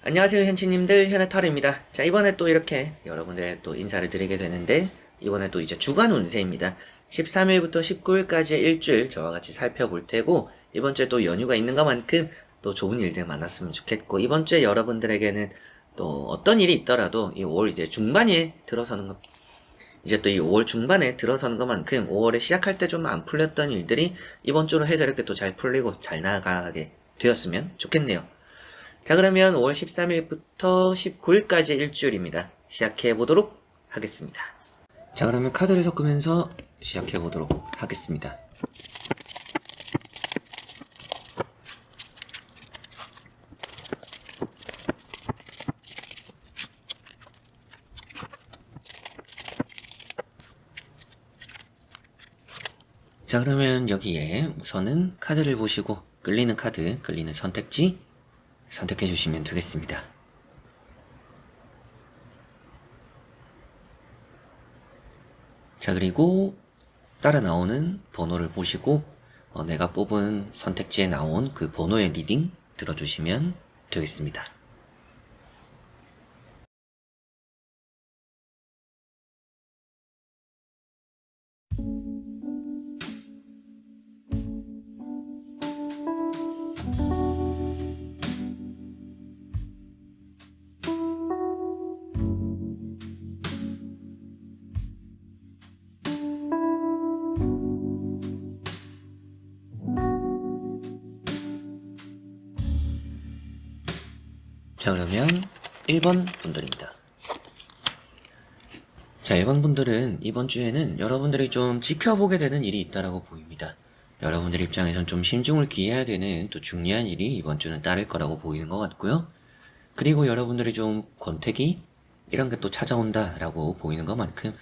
안녕하세요 현치님들, 현해타로입니다. 자, 이번에 또 이렇게 여러분들 또 인사를 드리게 되는데, 이번에 또 이제 주간 운세입니다. 13일부터 19일까지의 일주일 저와 같이 살펴볼 테고, 이번 주에 또 연휴가 있는 것만큼 또 좋은 일들 많았으면 좋겠고, 이번 주에 여러분들에게는 또 어떤 일이 있더라도 이 5월 이제 중반에 들어서는 것, 이제 또 이 5월 중반에 들어서는 것만큼 5월에 시작할 때 좀 안 풀렸던 일들이 이번 주로 해서 이렇게 또 잘 풀리고 잘 나가게 되었으면 좋겠네요. 자, 그러면 5월 13일부터 19일까지 일주일입니다. 시작해 보도록 하겠습니다. 자, 그러면 카드를 섞으면서 시작해 보도록 하겠습니다. 자, 그러면 여기에 우선은 카드를 보시고 끌리는 카드, 끌리는 선택지 선택해 주시면 되겠습니다. 자, 그리고 따라 나오는 번호를 보시고 내가 뽑은 선택지에 나온 그 번호의 리딩 들어주시면 되겠습니다. 자, 그러면 1번 분들입니다. 자, 1번 분들은 이번 주에는 여러분들이 좀 지켜보게 되는 일이 있다라고 보입니다. 여러분들 입장에선 좀 신중을 기해야 되는 또 중요한 일이 이번 주는 따를 거라고 보이는 것 같고요. 그리고 여러분들이 좀 권태기 이런 게 또 찾아온다라고 보이는 것만큼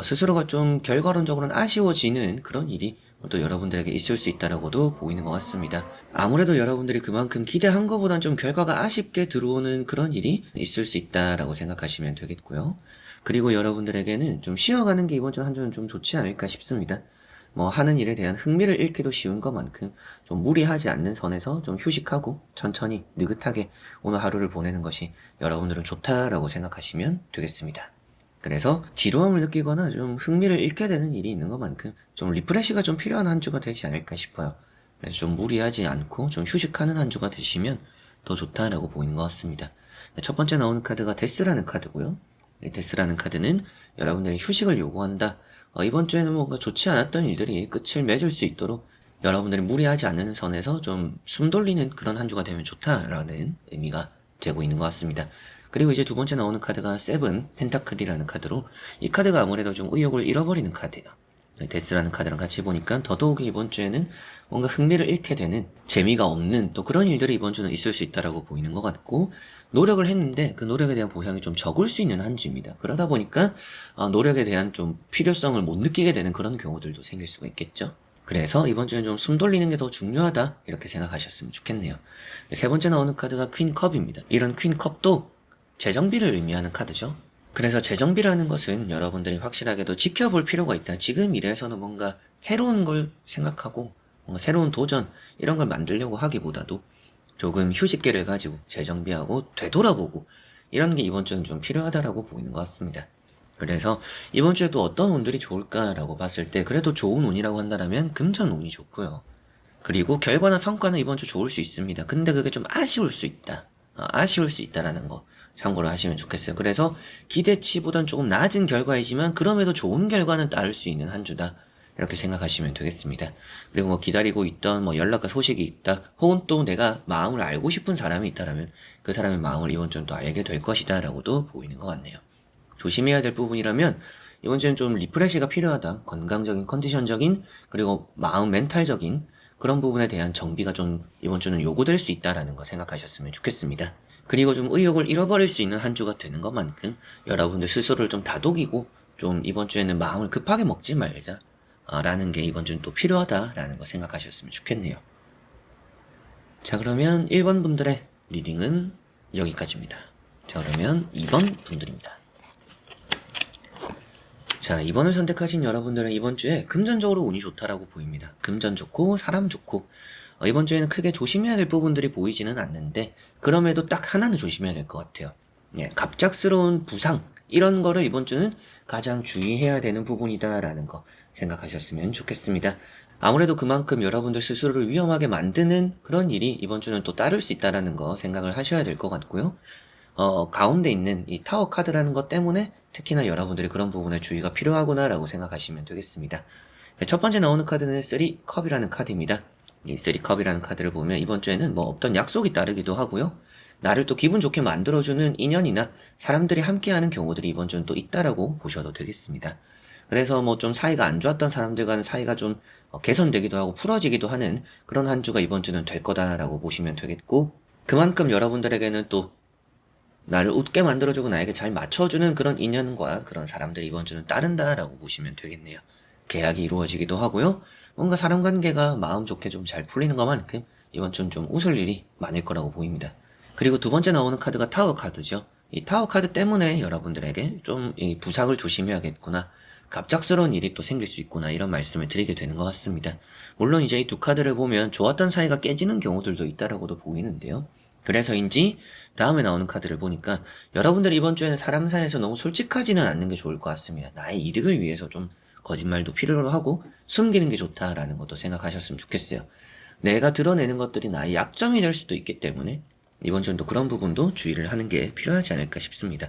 스스로가 좀 결과론적으로는 아쉬워지는 그런 일이 또 여러분들에게 있을 수 있다라고도 보이는 것 같습니다. 아무래도 여러분들이 그만큼 기대한 것보단 좀 결과가 아쉽게 들어오는 그런 일이 있을 수 있다라고 생각하시면 되겠고요. 그리고 여러분들에게는 좀 쉬어가는 게 이번 주 한 주는 좀 좋지 않을까 싶습니다. 뭐 하는 일에 대한 흥미를 잃기도 쉬운 것만큼 좀 무리하지 않는 선에서 좀 휴식하고 천천히 느긋하게 오늘 하루를 보내는 것이 여러분들은 좋다라고 생각하시면 되겠습니다. 그래서 지루함을 느끼거나 좀 흥미를 잃게 되는 일이 있는 것만큼 좀 리프레시가 좀 필요한 한 주가 되지 않을까 싶어요. 그래서 좀 무리하지 않고 좀 휴식하는 한 주가 되시면 더 좋다라고 보이는 것 같습니다. 첫 번째 나오는 카드가 데스라는 카드고요. 이 데스라는 카드는 여러분들이 휴식을 요구한다. 이번 주에는 뭔가 좋지 않았던 일들이 끝을 맺을 수 있도록 여러분들이 무리하지 않는 선에서 좀 숨 돌리는 그런 한 주가 되면 좋다라는 의미가 되고 있는 것 같습니다. 그리고 이제 두 번째 나오는 카드가 세븐 펜타클이라는 카드로, 이 카드가 아무래도 좀 의욕을 잃어버리는 카드예요. 데스라는 카드랑 같이 보니까 더더욱이 이번 주에는 뭔가 흥미를 잃게 되는, 재미가 없는 또 그런 일들이 이번 주는 있을 수 있다라고 보이는 것 같고, 노력을 했는데 그 노력에 대한 보상이 좀 적을 수 있는 한 주입니다. 그러다 보니까 노력에 대한 좀 필요성을 못 느끼게 되는 그런 경우들도 생길 수가 있겠죠. 그래서 이번 주엔 좀 숨 돌리는 게 더 중요하다 이렇게 생각하셨으면 좋겠네요. 세 번째 나오는 카드가 퀸컵입니다. 이런 퀸컵도 재정비를 의미하는 카드죠. 그래서 재정비라는 것은 여러분들이 확실하게도 지켜볼 필요가 있다. 지금 이래서는 뭔가 새로운 걸 생각하고 뭔가 새로운 도전 이런 걸 만들려고 하기보다도 조금 휴식기를 가지고 재정비하고 되돌아보고 이런 게 이번 주는 좀 필요하다라고 보이는 것 같습니다. 그래서 이번 주에도 어떤 운들이 좋을까라고 봤을 때 그래도 좋은 운이라고 한다면 금전 운이 좋고요. 그리고 결과나 성과는 이번 주 좋을 수 있습니다. 근데 그게 좀 아쉬울 수 있다. 아쉬울 수 있다라는 거 참고로 하시면 좋겠어요. 그래서 기대치보단 조금 낮은 결과이지만 그럼에도 좋은 결과는 따를 수 있는 한 주다. 이렇게 생각하시면 되겠습니다. 그리고 뭐 기다리고 있던 뭐 연락과 소식이 있다. 혹은 또 내가 마음을 알고 싶은 사람이 있다라면 그 사람의 마음을 이번 주는 또 알게 될 것이다 라고도 보이는 것 같네요. 조심해야 될 부분이라면 이번 주는 좀 리프레시가 필요하다. 건강적인, 컨디션적인, 그리고 마음 멘탈적인 그런 부분에 대한 정비가 좀 이번 주는 요구될 수 있다라는 거 생각하셨으면 좋겠습니다. 그리고 좀 의욕을 잃어버릴 수 있는 한 주가 되는 것만큼 여러분들 스스로를 좀 다독이고 좀 이번 주에는 마음을 급하게 먹지 말자 라는 게 이번 주는 또 필요하다라는 거 생각하셨으면 좋겠네요. 자, 그러면 1번 분들의 리딩은 여기까지입니다. 자, 그러면 2번 분들입니다. 자, 2번을 선택하신 여러분들은 이번 주에 금전적으로 운이 좋다라고 보입니다. 금전 좋고 사람 좋고 이번 주에는 크게 조심해야 될 부분들이 보이지는 않는데 그럼에도 딱 하나는 조심해야 될 것 같아요. 예, 갑작스러운 부상 이런 거를 이번 주는 가장 주의해야 되는 부분이다라는 거 생각하셨으면 좋겠습니다. 아무래도 그만큼 여러분들 스스로를 위험하게 만드는 그런 일이 이번 주는 또 따를 수 있다라는 거 생각을 하셔야 될 것 같고요. 가운데 있는 이 타워 카드라는 것 때문에 특히나 여러분들이 그런 부분에 주의가 필요하구나라고 생각하시면 되겠습니다. 첫 번째 나오는 카드는 3컵이라는 카드입니다. 이 3컵이라는 카드를 보면 이번 주에는 뭐 어떤 약속이 따르기도 하고요. 나를 또 기분 좋게 만들어주는 인연이나 사람들이 함께하는 경우들이 이번 주는 또 있다라고 보셔도 되겠습니다. 그래서 뭐 좀 사이가 안 좋았던 사람들과는 사이가 좀 개선되기도 하고 풀어지기도 하는 그런 한 주가 이번 주는 될 거다라고 보시면 되겠고, 그만큼 여러분들에게는 또 나를 웃게 만들어주고 나에게 잘 맞춰주는 그런 인연과 그런 사람들이 이번 주는 따른다라고 보시면 되겠네요. 계약이 이루어지기도 하고요. 뭔가 사람 관계가 마음 좋게 좀 잘 풀리는 것만큼 이번 주는 좀 웃을 일이 많을 거라고 보입니다. 그리고 두 번째 나오는 카드가 타워 카드죠. 이 타워 카드 때문에 여러분들에게 좀 이 부상을 조심해야겠구나, 갑작스러운 일이 또 생길 수 있구나, 이런 말씀을 드리게 되는 것 같습니다. 물론 이제 이 두 카드를 보면 좋았던 사이가 깨지는 경우들도 있다라고도 보이는데요. 그래서인지 다음에 나오는 카드를 보니까 여러분들이 이번 주에는 사람 사이에서 너무 솔직하지는 않는 게 좋을 것 같습니다. 나의 이득을 위해서 좀 거짓말도 필요로 하고 숨기는 게 좋다라는 것도 생각하셨으면 좋겠어요. 내가 드러내는 것들이 나의 약점이 될 수도 있기 때문에 이번 주는 또 그런 부분도 주의를 하는 게 필요하지 않을까 싶습니다.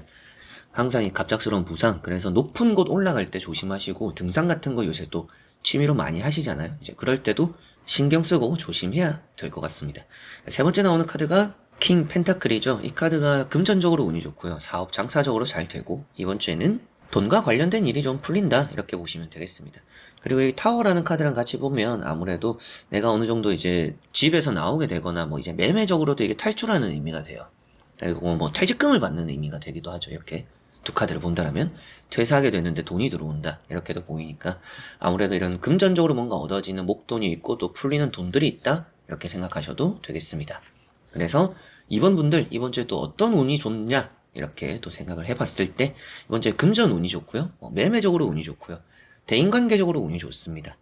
항상 이 갑작스러운 부상, 그래서 높은 곳 올라갈 때 조심하시고, 등산 같은 거 요새 또 취미로 많이 하시잖아요. 이제 그럴 때도 신경 쓰고 조심해야 될 것 같습니다. 세 번째 나오는 카드가 킹 펜타클이죠. 이 카드가 금전적으로 운이 좋고요. 사업 장사적으로 잘 되고, 이번 주에는 돈과 관련된 일이 좀 풀린다, 이렇게 보시면 되겠습니다. 그리고 이 타워라는 카드랑 같이 보면 아무래도 내가 어느 정도 이제 집에서 나오게 되거나 뭐 이제 매매적으로도 이게 탈출하는 의미가 돼요. 그리고 뭐 퇴직금을 받는 의미가 되기도 하죠. 이렇게 두 카드를 본다라면 퇴사하게 되는데 돈이 들어온다, 이렇게도 보이니까 아무래도 이런 금전적으로 뭔가 얻어지는 목돈이 있고 또 풀리는 돈들이 있다, 이렇게 생각하셔도 되겠습니다. 그래서 이번 분들 이번 주에 또 어떤 운이 좋냐, 이렇게 또 생각을 해봤을 때 이번 주에 금전 운이 좋고요, 매매적으로 운이 좋고요, 대인관계적으로 운이 좋습니다.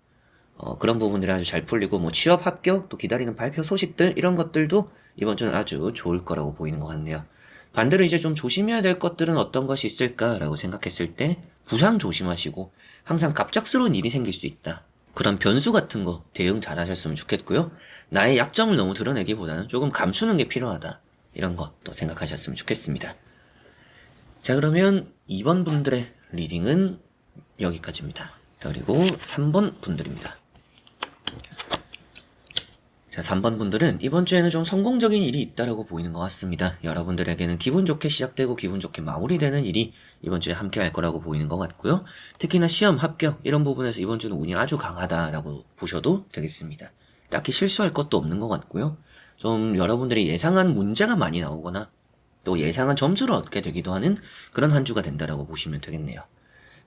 그런 부분들이 아주 잘 풀리고, 뭐 취업 합격, 또 기다리는 발표 소식들, 이런 것들도 이번 주는 아주 좋을 거라고 보이는 것 같네요. 반대로 이제 좀 조심해야 될 것들은 어떤 것이 있을까라고 생각했을 때 부상 조심하시고, 항상 갑작스러운 일이 생길 수 있다, 그런 변수 같은 거 대응 잘 하셨으면 좋겠고요. 나의 약점을 너무 드러내기보다는 조금 감추는 게 필요하다, 이런 것도 생각하셨으면 좋겠습니다. 자, 그러면 2번 분들의 리딩은 여기까지입니다. 그리고 3번 분들입니다. 자, 3번 분들은 이번 주에는 좀 성공적인 일이 있다라고 보이는 것 같습니다. 여러분들에게는 기분 좋게 시작되고 기분 좋게 마무리되는 일이 이번 주에 함께 할 거라고 보이는 것 같고요. 특히나 시험 합격 이런 부분에서 이번 주는 운이 아주 강하다라고 보셔도 되겠습니다. 딱히 실수할 것도 없는 것 같고요. 좀 여러분들이 예상한 문제가 많이 나오거나 또 예상한 점수를 얻게 되기도 하는 그런 한 주가 된다라고 보시면 되겠네요.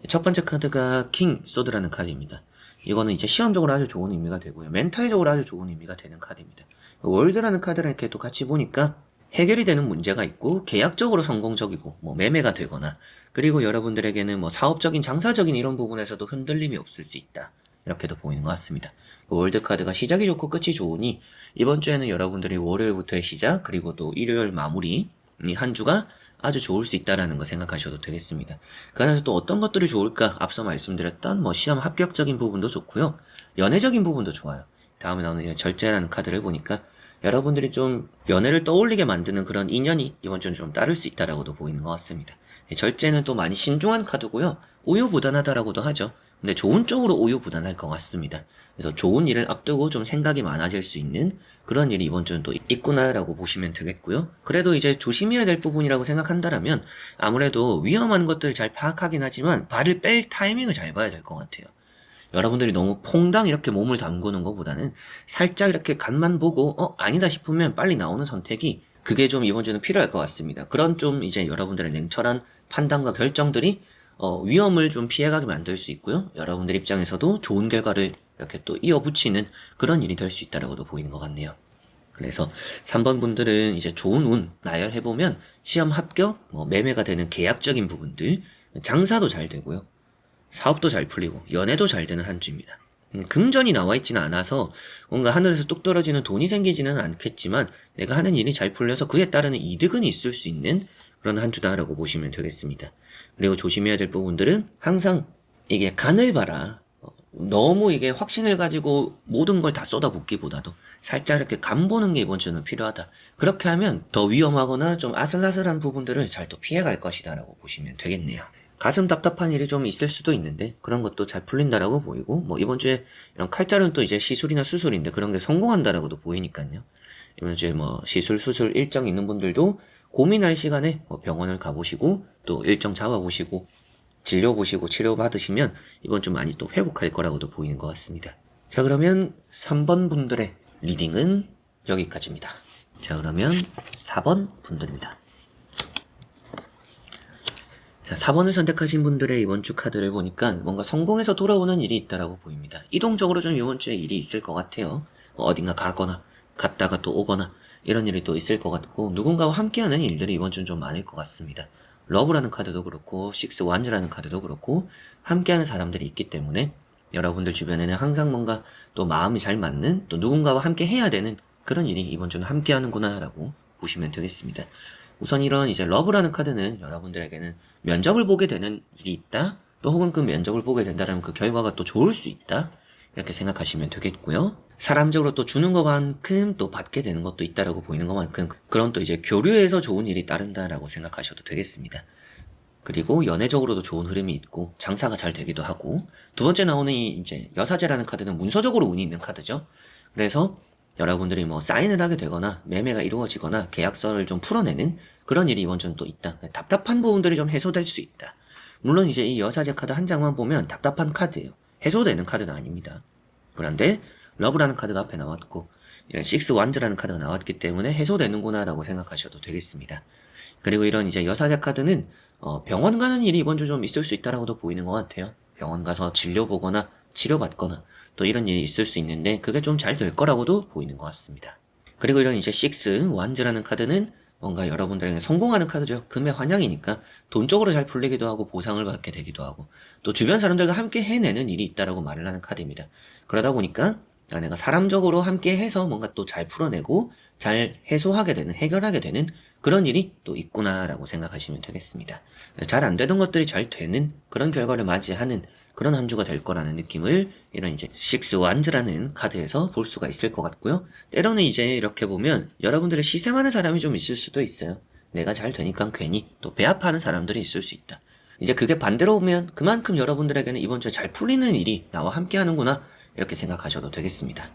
첫 번째 카드가 킹 소드라는 카드입니다. 이거는 이제 시험적으로 아주 좋은 의미가 되고요. 멘탈적으로 아주 좋은 의미가 되는 카드입니다. 월드라는 카드랑 이렇게 또 같이 보니까 해결이 되는 문제가 있고, 계약적으로 성공적이고, 뭐 매매가 되거나, 그리고 여러분들에게는 뭐 사업적인, 장사적인 이런 부분에서도 흔들림이 없을 수 있다, 이렇게도 보이는 것 같습니다. 월드 카드가 시작이 좋고 끝이 좋으니 이번 주에는 여러분들이 월요일부터의 시작, 그리고 또 일요일 마무리, 이 한 주가 아주 좋을 수 있다라는 거 생각하셔도 되겠습니다. 그 안에서 또 어떤 것들이 좋을까? 앞서 말씀드렸던 뭐 시험 합격적인 부분도 좋고요. 연애적인 부분도 좋아요. 다음에 나오는 절제라는 카드를 보니까 여러분들이 좀 연애를 떠올리게 만드는 그런 인연이 이번 주는 좀 따를 수 있다라고도 보이는 것 같습니다. 절제는 또 많이 신중한 카드고요. 우유부단하다라고도 하죠. 근데 좋은 쪽으로 우유부단할 것 같습니다. 그래서 좋은 일을 앞두고 좀 생각이 많아질 수 있는 그런 일이 이번 주는 또 있구나라고 보시면 되겠고요. 그래도 이제 조심해야 될 부분이라고 생각한다라면 아무래도 위험한 것들을 잘 파악하긴 하지만 발을 뺄 타이밍을 잘 봐야 될 것 같아요. 여러분들이 너무 퐁당 이렇게 몸을 담그는 것보다는 살짝 이렇게 간만 보고 아니다 싶으면 빨리 나오는 선택이, 그게 좀 이번 주는 필요할 것 같습니다. 그런 좀 이제 여러분들의 냉철한 판단과 결정들이 위험을 좀 피해가게 만들 수 있고요. 여러분들 입장에서도 좋은 결과를 이렇게 또 이어붙이는 그런 일이 될 수 있다라고도 보이는 것 같네요. 그래서 3번 분들은 이제 좋은 운 나열해보면 시험 합격, 뭐 매매가 되는 계약적인 부분들, 장사도 잘 되고요. 사업도 잘 풀리고 연애도 잘 되는 한 주입니다. 금전이 나와 있지는 않아서 뭔가 하늘에서 뚝 떨어지는 돈이 생기지는 않겠지만 내가 하는 일이 잘 풀려서 그에 따르는 이득은 있을 수 있는 그런 한 주다라고 보시면 되겠습니다. 그리고 조심해야 될 부분들은 항상 이게 간을 봐라. 너무 이게 확신을 가지고 모든 걸 다 쏟아붓기보다도 살짝 이렇게 간 보는 게 이번 주는 필요하다. 그렇게 하면 더 위험하거나 좀 아슬아슬한 부분들을 잘 또 피해갈 것이다 라고 보시면 되겠네요. 가슴 답답한 일이 좀 있을 수도 있는데 그런 것도 잘 풀린다라고 보이고, 뭐 이번 주에 이런 칼자루는 또 이제 시술이나 수술인데 그런 게 성공한다라고도 보이니까요. 이번 주에 뭐 시술, 수술 일정 있는 분들도 고민할 시간에 뭐 병원을 가보시고 또 일정 잡아보시고 진료 보시고 치료 받으시면 이번 주 많이 또 회복할 거라고도 보이는 것 같습니다. 자, 그러면 3번 분들의 리딩은 여기까지입니다. 자, 그러면 4번 분들입니다. 자, 4번을 선택하신 분들의 이번 주 카드를 보니까 뭔가 성공해서 돌아오는 일이 있다라고 보입니다. 이동적으로 좀 이번 주에 일이 있을 것 같아요. 뭐 어딘가 가거나 갔다가 또 오거나 이런 일이 또 있을 것 같고, 누군가와 함께하는 일들이 이번 주는 좀 많을 것 같습니다. 러브라는 카드도 그렇고 식스 완즈라는 카드도 그렇고 함께하는 사람들이 있기 때문에 여러분들 주변에는 항상 뭔가 또 마음이 잘 맞는, 또 누군가와 함께 해야 되는 그런 일이 이번 주는 함께하는구나 라고 보시면 되겠습니다. 우선 이런 이제 러브라는 카드는 여러분들에게는 면접을 보게 되는 일이 있다, 또 혹은 그 면접을 보게 된다면 그 결과가 또 좋을 수 있다, 이렇게 생각하시면 되겠고요. 사람적으로 또 주는 것만큼 또 받게 되는 것도 있다라고 보이는 것만큼 그런 또 이제 교류에서 좋은 일이 따른다라고 생각하셔도 되겠습니다. 그리고 연애적으로도 좋은 흐름이 있고 장사가 잘 되기도 하고, 두 번째 나오는 이 이제 여사제라는 카드는 문서적으로 운이 있는 카드죠. 그래서 여러분들이 뭐 사인을 하게 되거나 매매가 이루어지거나 계약서를 좀 풀어내는 그런 일이 이번 주는 또 있다. 답답한 부분들이 좀 해소될 수 있다. 물론 이제 이 여사제 카드 한 장만 보면 답답한 카드예요. 해소되는 카드는 아닙니다. 그런데 러브라는 카드가 앞에 나왔고 이런 식스 완즈라는 카드가 나왔기 때문에 해소되는구나 라고 생각하셔도 되겠습니다. 그리고 이런 이제 여사제 카드는 병원 가는 일이 이번 주 좀 있을 수 있다라고도 보이는 것 같아요. 병원 가서 진료 보거나 치료받거나 또 이런 일이 있을 수 있는데 그게 좀 잘 될 거라고도 보이는 것 같습니다. 그리고 이런 이제 식스 완즈라는 카드는 뭔가 여러분들에게 성공하는 카드죠. 금의 환영이니까 돈적으로 잘 풀리기도 하고 보상을 받게 되기도 하고 또 주변 사람들과 함께 해내는 일이 있다라고 말을 하는 카드입니다. 그러다 보니까 내가 사람적으로 함께 해서 뭔가 또 잘 풀어내고 잘 해소하게 되는, 해결하게 되는 그런 일이 또 있구나라고 생각하시면 되겠습니다. 잘 안 되던 것들이 잘 되는 그런 결과를 맞이하는 그런 한 주가 될 거라는 느낌을 이런 이제 식스 완즈라는 카드에서 볼 수가 있을 것 같고요. 때로는 이제 이렇게 보면 여러분들의 시샘하는 사람이 좀 있을 수도 있어요. 내가 잘 되니까 괜히 또 배아파하는 사람들이 있을 수 있다. 이제 그게 반대로 오면 그만큼 여러분들에게는 이번 주에 잘 풀리는 일이 나와 함께 하는구나, 이렇게 생각하셔도 되겠습니다.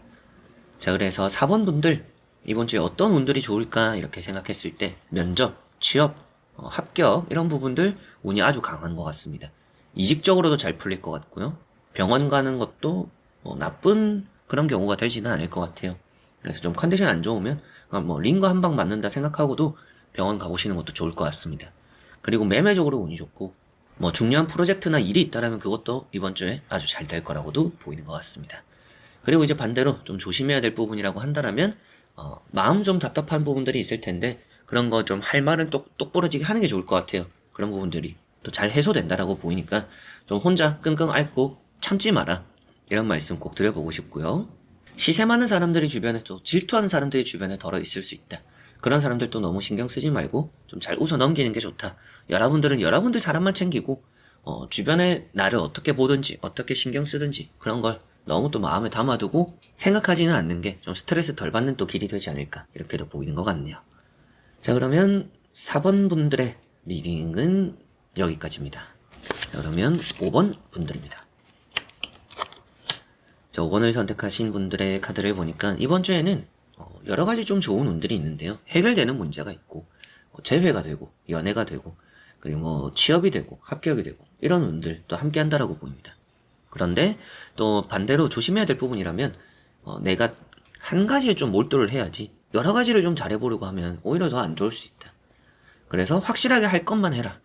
자, 그래서 4번 분들 이번 주에 어떤 운들이 좋을까 이렇게 생각했을 때 면접, 취업, 합격 이런 부분들 운이 아주 강한 것 같습니다. 이직적으로도 잘 풀릴 것 같고요. 병원 가는 것도 나쁜 그런 경우가 되지는 않을 것 같아요. 그래서 좀 컨디션 안 좋으면 뭐 링거 한 방 맞는다 생각하고도 병원 가보시는 것도 좋을 것 같습니다. 그리고 매매적으로 운이 좋고 뭐 중요한 프로젝트나 일이 있다라면 그것도 이번 주에 아주 잘 될 거라고도 보이는 것 같습니다. 그리고 이제 반대로 좀 조심해야 될 부분이라고 한다라면 마음 좀 답답한 부분들이 있을 텐데 그런 거 좀 할 말은 똑부러지게 하는 게 좋을 것 같아요. 그런 부분들이 또 잘 해소된다라고 보이니까 좀 혼자 끙끙 앓고 참지 마라, 이런 말씀 꼭 드려보고 싶고요. 시세 많은 사람들이 주변에, 또 질투하는 사람들이 주변에 덜어 있을 수 있다. 그런 사람들도 너무 신경 쓰지 말고 좀 잘 웃어 넘기는 게 좋다. 여러분들은 여러분들 사람만 챙기고 주변에 나를 어떻게 보든지 어떻게 신경 쓰든지 그런 걸 너무 또 마음에 담아두고 생각하지는 않는 게 좀 스트레스 덜 받는 또 길이 되지 않을까, 이렇게도 보이는 것 같네요. 자, 그러면 4번 분들의 리딩은 여기까지입니다. 자, 그러면 5번 분들입니다. 자, 5번을 선택하신 분들의 카드를 보니까 이번 주에는 여러 가지 좀 좋은 운들이 있는데요. 해결되는 문제가 있고 재회가 되고 연애가 되고 그리고 뭐 취업이 되고 합격이 되고 이런 운들 또 함께 한다라고 보입니다. 그런데 또 반대로 조심해야 될 부분이라면 내가 한 가지에 좀 몰두를 해야지 여러 가지를 좀 잘해보려고 하면 오히려 더 안 좋을 수 있다. 그래서 확실하게 할 것만 해라.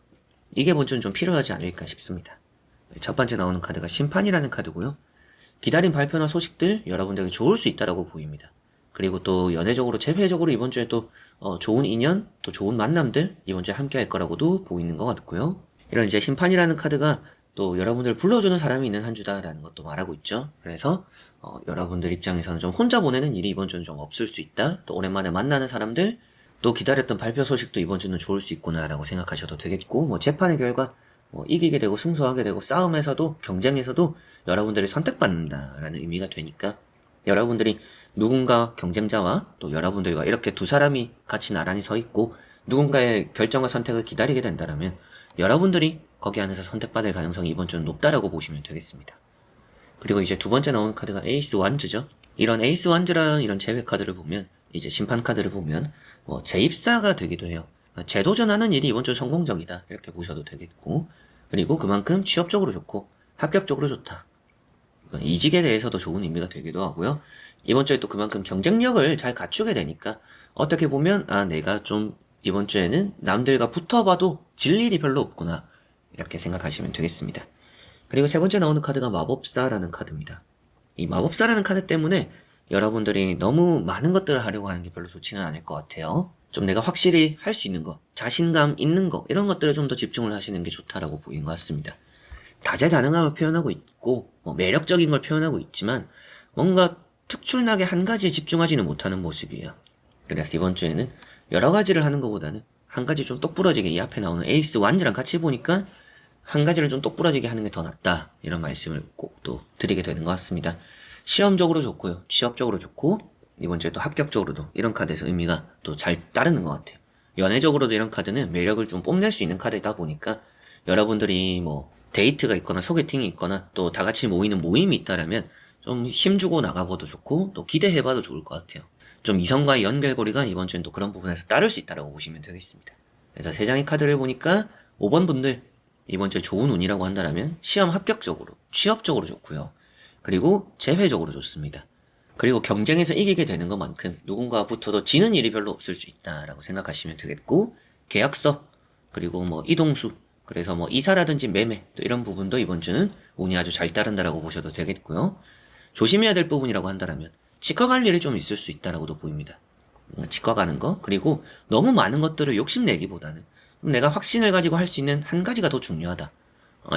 이게 먼저 좀 필요하지 않을까 싶습니다. 첫 번째 나오는 카드가 심판이라는 카드고요. 기다린 발표나 소식들 여러분들에게 좋을 수 있다라고 보입니다. 그리고 또 연애적으로, 재회적으로 이번 주에 또 좋은 인연, 또 좋은 만남들 이번 주에 함께 할 거라고도 보이는 것 같고요. 이런 이제 심판이라는 카드가 또 여러분들 불러주는 사람이 있는 한 주다라는 것도 말하고 있죠. 그래서 여러분들 입장에서는 좀 혼자 보내는 일이 이번 주는 좀 없을 수 있다. 또 오랜만에 만나는 사람들, 또 기다렸던 발표 소식도 이번 주는 좋을 수 있구나라고 생각하셔도 되겠고, 뭐 재판의 결과 이기게 되고 승소하게 되고 싸움에서도 경쟁에서도 여러분들이 선택받는다라는 의미가 되니까 여러분들이 누군가 경쟁자와 또 여러분들과 이렇게 두 사람이 같이 나란히 서 있고 누군가의 결정과 선택을 기다리게 된다면 여러분들이 거기 안에서 선택받을 가능성이 이번 주는 높다라고 보시면 되겠습니다. 그리고 이제 두 번째 나오는 카드가 에이스 완즈죠. 이런 에이스 완즈랑 이런 제외 카드를 보면, 이제 심판 카드를 보면 재입사가 되기도 해요. 재도전하는 일이 이번 주 성공적이다 이렇게 보셔도 되겠고, 그리고 그만큼 취업적으로 좋고 합격적으로 좋다, 이직에 대해서도 좋은 의미가 되기도 하고요. 이번 주에 또 그만큼 경쟁력을 잘 갖추게 되니까 어떻게 보면 내가 좀 이번 주에는 남들과 붙어봐도 질 일이 별로 없구나 이렇게 생각하시면 되겠습니다. 그리고 세 번째 나오는 카드가 마법사라는 카드입니다. 이 마법사라는 카드 때문에 여러분들이 너무 많은 것들을 하려고 하는 게 별로 좋지는 않을 것 같아요. 좀 내가 확실히 할 수 있는 거, 자신감 있는 거, 이런 것들에 좀 더 집중을 하시는 게 좋다라고 보이는 것 같습니다. 다재다능함을 표현하고 있고 매력적인 걸 표현하고 있지만 뭔가 특출나게 한 가지에 집중하지는 못하는 모습이에요. 그래서 이번 주에는 여러 가지를 하는 것보다는 한 가지 좀 똑부러지게, 이 앞에 나오는 에이스 완즈랑 같이 보니까 한 가지를 좀 똑부러지게 하는 게 더 낫다, 이런 말씀을 꼭 또 드리게 되는 것 같습니다. 시험적으로 좋고요, 취업적으로 좋고, 이번 주에 또 합격적으로도 이런 카드에서 의미가 또 잘 따르는 것 같아요. 연애적으로도 이런 카드는 매력을 좀 뽐낼 수 있는 카드이다 보니까 여러분들이 데이트가 있거나 소개팅이 있거나 또 다 같이 모이는 모임이 있다라면 좀 힘주고 나가봐도 좋고 또 기대해봐도 좋을 것 같아요. 좀 이성과의 연결고리가 이번 주엔 또 그런 부분에서 따를 수 있다고 보시면 되겠습니다. 그래서 세 장의 카드를 보니까 5번 분들 이번 주에 좋은 운이라고 한다면 시험 합격적으로, 취업적으로 좋고요. 그리고 재회적으로 좋습니다. 그리고 경쟁에서 이기게 되는 것만큼 누군가와 붙어도 지는 일이 별로 없을 수 있다라고 생각하시면 되겠고, 계약서, 그리고 이동수, 그래서 이사라든지 매매, 또 이런 부분도 이번 주는 운이 아주 잘 따른다라고 보셔도 되겠고요. 조심해야 될 부분이라고 한다면 치과 갈 일이 좀 있을 수 있다라고도 보입니다. 치과 가는 거, 그리고 너무 많은 것들을 욕심내기보다는 내가 확신을 가지고 할 수 있는 한 가지가 더 중요하다.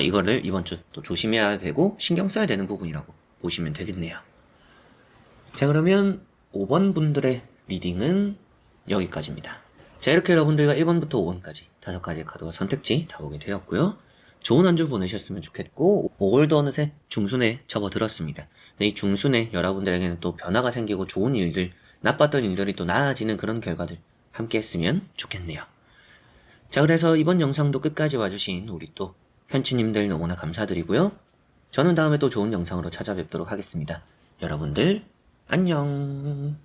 이거를 이번 주 또 조심해야 되고 신경 써야 되는 부분이라고 보시면 되겠네요. 자, 그러면 5번 분들의 리딩은 여기까지입니다. 자, 이렇게 여러분들과 1번부터 5번까지 5가지의 카드와 선택지 다 보게 되었고요. 좋은 한 주 보내셨으면 좋겠고, 5월도 어느새 중순에 접어들었습니다. 이 중순에 여러분들에게는 또 변화가 생기고 좋은 일들, 나빴던 일들이 또 나아지는 그런 결과들 함께 했으면 좋겠네요. 자, 그래서 이번 영상도 끝까지 봐주신 우리 또 현치님들 너무나 감사드리고요. 저는 다음에 또 좋은 영상으로 찾아뵙도록 하겠습니다. 여러분들 안녕.